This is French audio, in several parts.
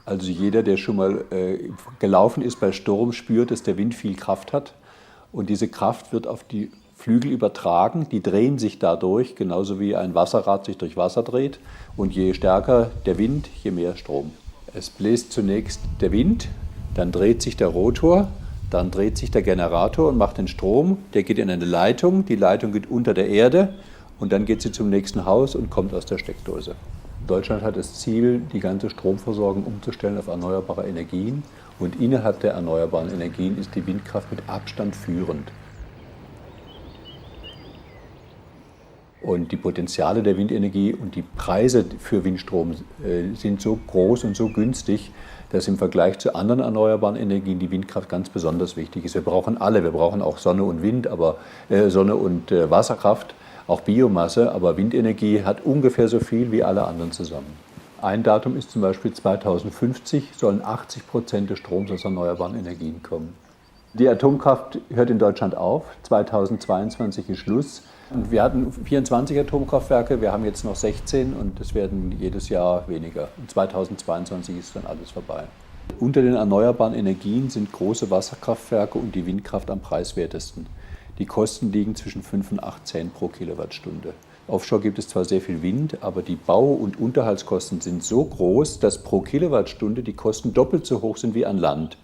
Also jeder, der schon mal gelaufen ist bei Sturm, spürt, dass der Wind viel Kraft hat. Und diese Kraft wird auf die Flügel übertragen. Die drehen sich dadurch, genauso wie ein Wasserrad sich durch Wasser dreht. Und je stärker der Wind, je mehr Strom. Es bläst zunächst der Wind, dann dreht sich der Rotor, dann dreht sich der Generator und macht den Strom. Der geht in eine Leitung, die Leitung geht unter der Erde und dann geht sie zum nächsten Haus und kommt aus der Steckdose. Deutschland hat das Ziel, die ganze Stromversorgung umzustellen auf erneuerbare Energien. Und innerhalb der erneuerbaren Energien ist die Windkraft mit Abstand führend. Und die Potenziale der Windenergie und die Preise für Windstrom sind so groß und so günstig, dass im Vergleich zu anderen erneuerbaren Energien die Windkraft ganz besonders wichtig ist. Wir brauchen alle, wir brauchen auch Sonne und Wind, aber Sonne und Wasserkraft, auch Biomasse, aber Windenergie hat ungefähr so viel wie alle anderen zusammen. Ein Datum ist zum Beispiel 2050, sollen 80% des Stroms aus erneuerbaren Energien kommen. Die Atomkraft hört in Deutschland auf, 2022 ist Schluss. Und wir hatten 24 Atomkraftwerke, wir haben jetzt noch 16 und es werden jedes Jahr weniger. Und 2022 ist dann alles vorbei. Unter den erneuerbaren Energien sind große Wasserkraftwerke und die Windkraft am preiswertesten. Die Kosten liegen zwischen 5 und 8 Cent pro Kilowattstunde. Offshore gibt es zwar sehr viel Wind, aber die Bau- und Unterhaltskosten sind so groß, dass pro Kilowattstunde die Kosten doppelt so hoch sind wie an Land.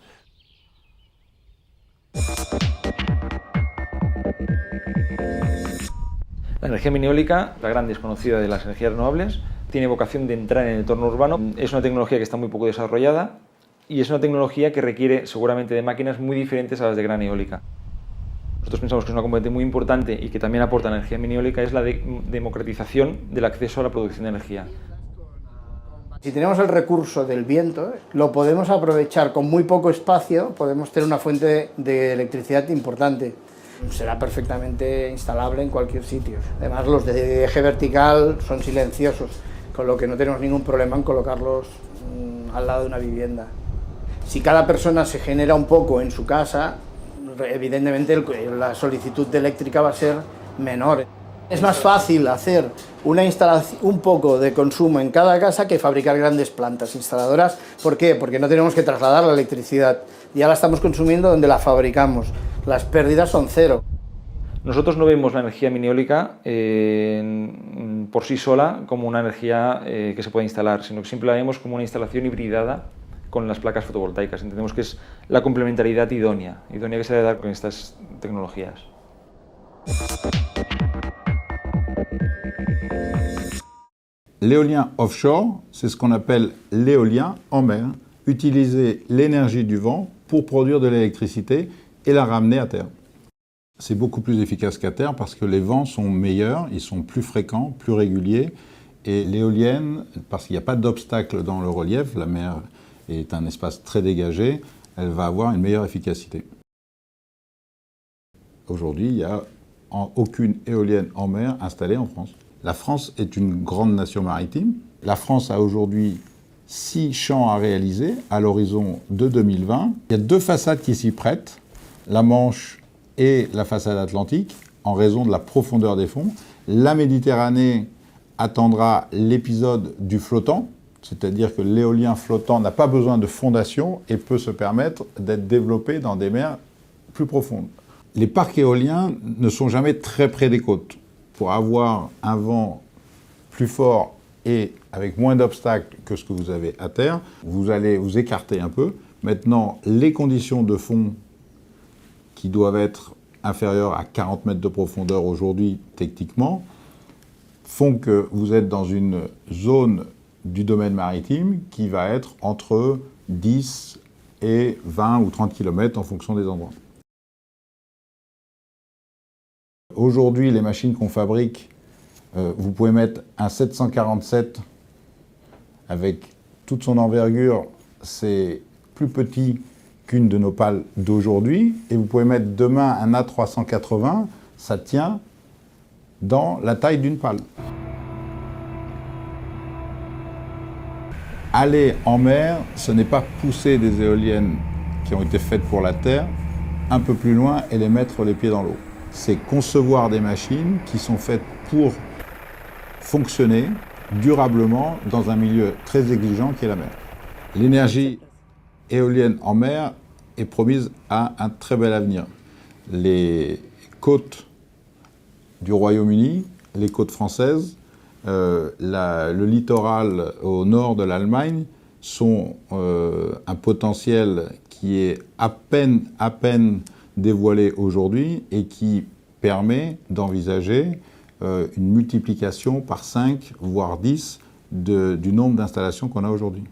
La energía mini-eólica, la gran desconocida de las energías renovables, tiene vocación de entrar en el entorno urbano. Es una tecnología que está muy poco desarrollada y es una tecnología que requiere seguramente de máquinas muy diferentes a las de gran eólica. Nosotros pensamos que es una componente muy importante y que también aporta energía mini-eólica es la democratización del acceso a la producción de energía. Si tenemos el recurso del viento, lo podemos aprovechar con muy poco espacio, podemos tener una fuente de electricidad importante. Será perfectamente instalable en cualquier sitio. Además, los de eje vertical son silenciosos, con lo que no tenemos ningún problema en colocarlos al lado de una vivienda. Si cada persona se genera un poco en su casa, evidentemente la solicitud de eléctrica va a ser menor. Es más fácil hacer una instalación, un poco de consumo en cada casa que fabricar grandes plantas instaladoras. ¿Por qué? Porque no tenemos que trasladar la electricidad. Ya la estamos consumiendo donde la fabricamos. Las pérdidas son cero. Nosotros no vemos la energía mini-eólica por sí sola como una energía que se puede instalar, sino que siempre la vemos como una instalación hibridada con las placas fotovoltaicas. Entendemos que es la complementariedad idónea que se debe dar con estas tecnologías. L'éolien offshore, c'est ce qu'on appelle l'éolien en mer. Utiliser l'énergie du vent pour produire de l'électricité et la ramener à terre. C'est beaucoup plus efficace qu'à terre parce que les vents sont meilleurs, ils sont plus fréquents, plus réguliers. Et l'éolienne, parce qu'il n'y a pas d'obstacle dans le relief, la mer est un espace très dégagé, elle va avoir une meilleure efficacité. Aujourd'hui, il n'y a aucune éolienne en mer installée en France. La France est une grande nation maritime. La France a aujourd'hui 6 champs à réaliser à l'horizon de 2020. Il y a 2 façades qui s'y prêtent, la Manche et la façade atlantique, en raison de la profondeur des fonds. La Méditerranée attendra l'épisode du flottant, c'est-à-dire que l'éolien flottant n'a pas besoin de fondation et peut se permettre d'être développé dans des mers plus profondes. Les parcs éoliens ne sont jamais très près des côtes. Pour avoir un vent plus fort et avec moins d'obstacles que ce que vous avez à terre, vous allez vous écarter un peu. Maintenant, les conditions de fond qui doivent être inférieures à 40 mètres de profondeur aujourd'hui, techniquement, font que vous êtes dans une zone du domaine maritime qui va être entre 10 et 20 ou 30 km en fonction des endroits. Aujourd'hui, les machines qu'on fabrique, vous pouvez mettre un 747 avec toute son envergure, c'est plus petit qu'une de nos pales d'aujourd'hui, et vous pouvez mettre demain un A380, ça tient dans la taille d'une pale. Aller en mer, ce n'est pas pousser des éoliennes qui ont été faites pour la terre un peu plus loin et les mettre les pieds dans l'eau. C'est concevoir des machines qui sont faites pour fonctionner durablement dans un milieu très exigeant qui est la mer. L'énergie éolienne en mer est promise à un très bel avenir. Les côtes du Royaume-Uni, les côtes françaises, le littoral au nord de l'Allemagne sont un potentiel qui est à peine dévoilé aujourd'hui et qui permet d'envisager une multiplication par 5, voire 10 du nombre d'installations qu'on a aujourd'hui.